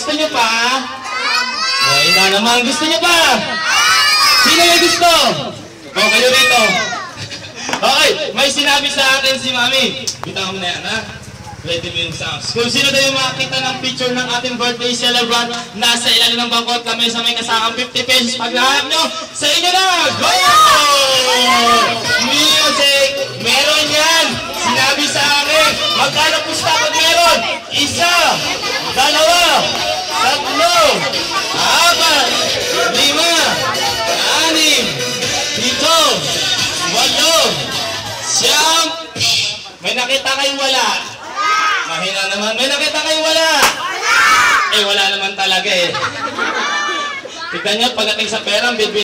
Gusto nyo pa? Ay, na naman. Gusto nyo pa? Sino may gusto? O, kayo rito. Okay, may sinabi sa akin si Mami. Bitawan mo na yan, ha? Ready mo yung sounds. Kung sino daw yung makakita ng picture ng ating birthday celebrant, nasa ilalim ng bangkot kami sa may kasakang 50 pesos. Pag nahanap nyo, sa inyo na! Go! Music! Meron yan! Sinabi sa akin, magkano pusta pag meron? Isa, dalawa, tatlo, apat, lima, anim, pito, walo, siyam. May nakita kayong wala? Mahina naman. May nakita kayong wala? Wala! Eh, wala naman talaga eh. Tignan nyo, pagdating sa perang,